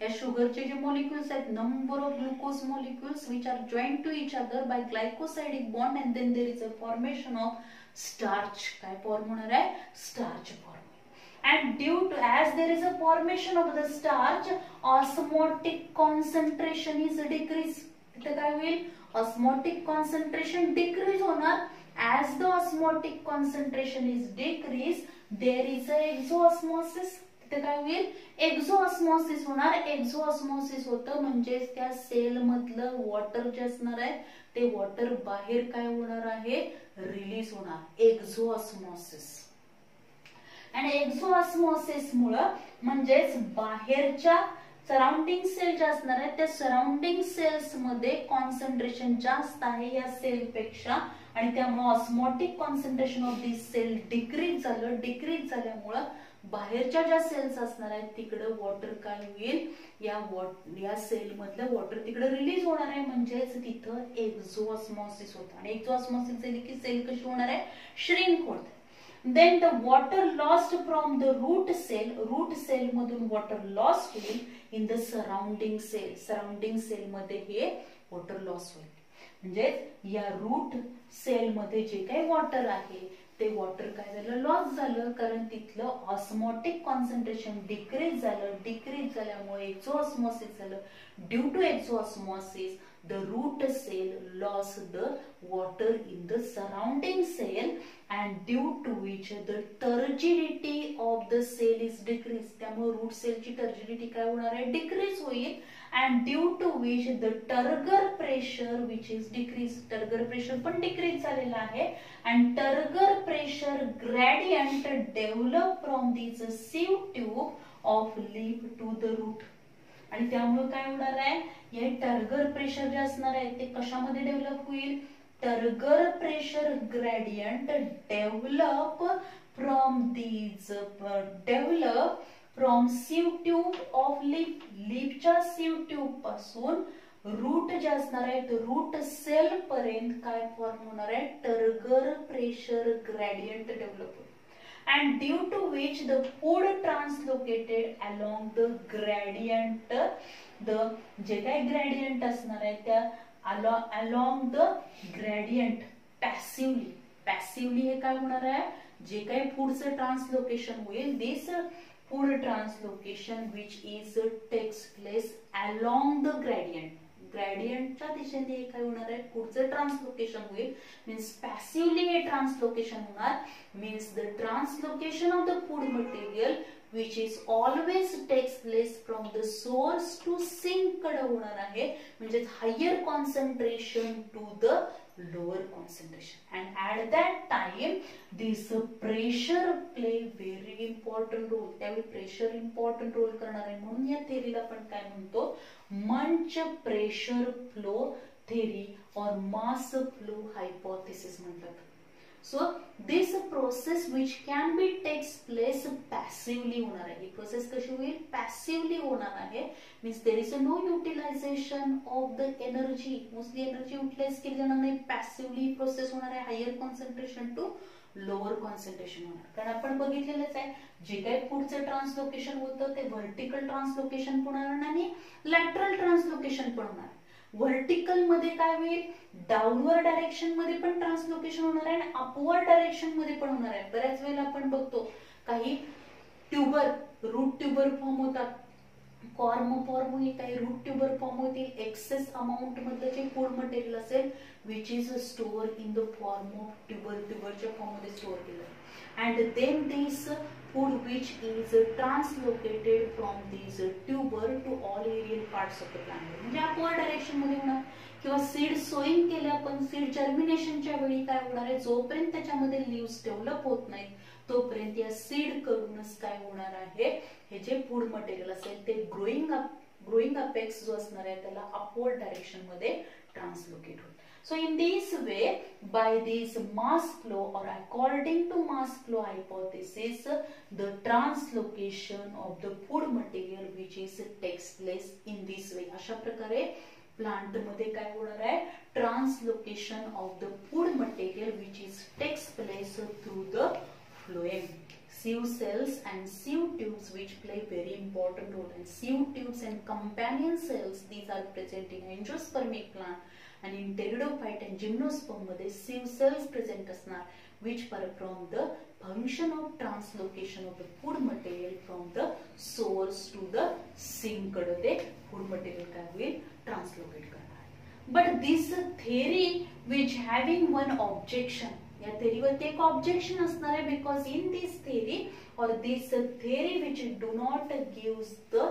या शुगरचे जे मॉलिक्युल्स आहेत, number of glucose molecules which are joined to each other by glycosidic bond and then there is a formation of starch. काय form होणार आहे, starch form. And due to as there is a formation of the starch, osmotic concentration is decreased. इथे काय होईल, osmotic concentration decrease होणार. As the osmotic concentration is decreased, there is a exoosmosis. इथे काय होईल, एक्झोऑस्मोसिस होणार. एक्झोऑस्मोसिस होतं म्हणजे त्या सेल मधलं वॉटर जे असणार आहे ते वॉटर बाहेर काय होणार आहे, रिलीज होणार. एक्झोऑस्मोसिस. आणि एक्झोऑस्मोसिस मुळे म्हणजेच बाहेरच्या सराउंडिंग सेल ज्या असणार आहेत त्या सराउंडिंग सेल्स मध्ये कॉन्सन्ट्रेशन जास्त आहे या सेल पेक्षा आणि त्यामुळे osmotic concentration of this cell decrease झालं. डिक्रीज झाल्यामुळं बाहेरच्या ज्या सेल्स असणार आहेत तिकडे वॉटर काय होईल, या सेल मधलं वॉटर तिकडे रिलीज होणार आहे, म्हणजेच तिथं एक्झोऑस्मॉसिस होतं. आणि एक्झोऑस्मॉसिस झाली की सेल कशी होणार आहे, श्रिंक होते. Then the water lost from the root cell मधून water lost होईल in the surrounding cell मध्ये हे water loss होईल. म्हणजे या रूट सेल मध्ये जे काही वॉटर आहे ते वॉटर काय झालं, लॉस झालं, कारण तिथलं ऑस्मोटिक कॉन्सन्ट्रेशन डिक्रीज झालं. डिक्रीज झाल्यामुळे एक्झोऑस्मॉसिस झालं. Due to exosmosis the root cell lost the water in the surrounding cell and due to which the turgidity of the cell is decreased. त्यामुळे route सेलची turgidity काय होणार आहे, decrease होईल. and due to which the turgor pressure which is decreased. turgor pressure पण decrease झालेला आहे and turgor pressure gradient develop from this sieve tube of leaf to the root. आणि त्यामुळे काय होणार आहे, हे टर्गर प्रेशर जे असणार आहे ते कशामध्ये डेव्हलप होईल, turgor pressure gradient develop from sieve tube of leaf. लीफच्या सिव ट्यूब पासून रूट जे असणार आहे रूट सेल पर्यंत काय फॉर्म होणार आहे, टर्गर प्रेशर ग्रेडियंट डेव्हलप होईल. and due to which the food translocated along the gradient, the जे काही gradient असणार आहे त्या along the gradient passively हे काय होणार आहे, जे काही फूडचं ट्रान्सलोकेशन होईल, this food translocation which is takes place along the ग्रेडियंटच्या दिशेने काय होणार आहे, पुढचं ट्रान्सलोकेशन होईल. मीन्स पॅसिव्हली हे ट्रान्सलोकेशन होणार. Means the translocation of the food material which is always takes place from the source to sink कडे होणार आहे. म्हणजे higher concentration to the lower concentration and at that time this pressure play very important role. त्यावेळी pressure important role करणार आहे. म्हणून या थेरीला आपण काय म्हणतो, मंच प्रेशर फ्लो थेरी और मास फ्लो हायपोथेसिस म्हणतात. So this process which can be takes place passively होणार आहे. ही प्रोसेस कशी होईल, पॅसिव्हली होणार आहे. Means there is no utilization of the energy. Mostly energy utilize केली जाणार नाही. पॅसिव्हली प्रोसेस होणार आहे. Higher concentration to lower concentration होणार. कारण आपण बघितलेलंच आहे जे काही फूडचं ट्रान्सलोकेशन होतं ते व्हर्टिकल ट्रान्सलोकेशन पण होणार आणि लॅटरल ट्रान्सलोकेशन पण होणार. व्हर्टिकल मध्ये काय होईल, डाऊनवर्ड डायरेक्शन मध्ये पण ट्रान्सलोकेशन होणार आहे आणि अपवर्ड डायरेक्शन मध्ये पण होणार आहे. बऱ्याच वेळेला आपण बघतो काही ट्यूबर, रूट ट्यूबर फॉर्म होतात, कॉर्म फॉर्म होईल, काही रूट ट्यूबर फॉर्म होतील. एक्सेस अमाऊंट मधलं जे फूड मटेरियल असेल which is store in the form of ट्यूबरच्या फॉर्म मध्ये स्टोअर केलं. and then this food which is translocated from this tuber to all aerial parts of the plant. म्हणजे upward direction मध्ये होणार. किंवा सीड सोईंग केलं आपण, सीड जर्मिनेशनच्या वेळी काय होणार आहे, जोपर्यंत त्याच्यामध्ये लीव्स डेव्हलप होत नाहीत तोपर्यंत या सीड करूनच काय होणार आहे, हे जे फूड मटेरियल असेल ते ग्रोइंग अपेक्स जो असणार आहे त्याला अपवर्ड डायरेक्शन मध्ये ट्रान्सलोकेट होईल. So in this way, by this mass flow or according to mass flow hypothesis, the translocation of the food material which is takes place in this way. अशा प्रकारे plant मध्ये काय होणार आहे, translocation of the food material which is takes place through the phloem. Sieve cells and sieve tubes which play very important role, and sieve tubes and companion cells these are present in angiospermic plant. And in pteridophyte and gymnosperm मध्ये sieve cells present असणार which perform the function of translocation of the food material from the source to the sink कडे ते food material काय होईल, translocate करणार. But this theory which having one objection, या थेरीवरती एक objection असणार आहे, because in this theory or this theory which do not gives the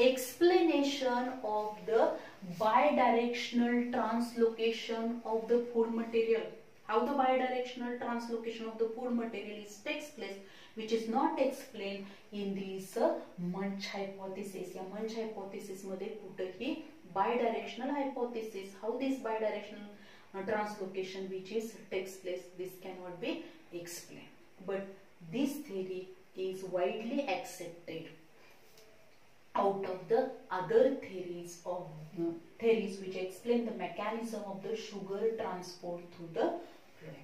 explanation of the bidirectional translocation of the food material. How the bidirectional translocation of the food material takes place, which is not explained in this Munch hypothesis. या Munch hypothesis मध्ये कुठेही bidirectional hypothesis, how this bidirectional translocation which takes place, this cannot be explained. But this theory is widely accepted out of the other theories which explain the mechanism of the sugar transport through the phloem.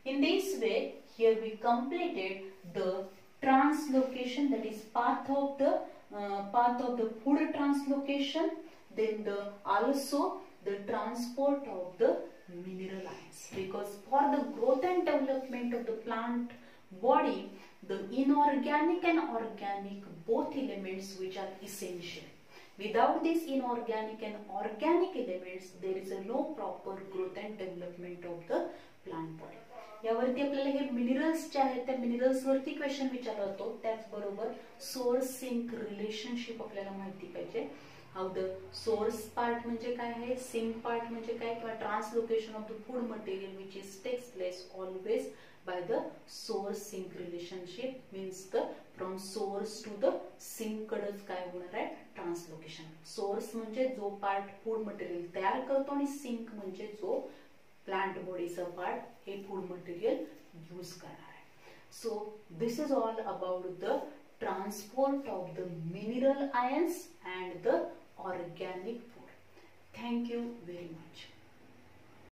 In this way, here we completed the translocation, that is path of the food translocation, then also the transport of the mineral ions. Because for the growth and development of the plant body, the inorganic and organic both elements which are essential. Without these inorganic and organic elements, there is no proper growth and development of the plant body. यावरती आपल्याला हे minerals जे आहेत त्या minerals वरती question विचारला होतो. त्याचबरोबर सोर्स सिंक रिलेशनशिप आपल्याला माहिती पाहिजे. हाऊ द सोर्स पार्ट म्हणजे काय आहे, सिंक पार्ट म्हणजे काय, किंवा translocation of the food material which is takes place always by the source sink relationship, means the from source to the sink कडेच काय होणार आहे, ट्रान्सलोकेशन. सोर्स म्हणजे जो पार्ट फूड मटेरियल तयार करतो आणि सिंक म्हणजे जो प्लांट बॉडीचा पार्ट हे फूड मटेरियल यूज करणार आहे. So this is all about the transport of the mineral ions and the organic food. Thank you very much.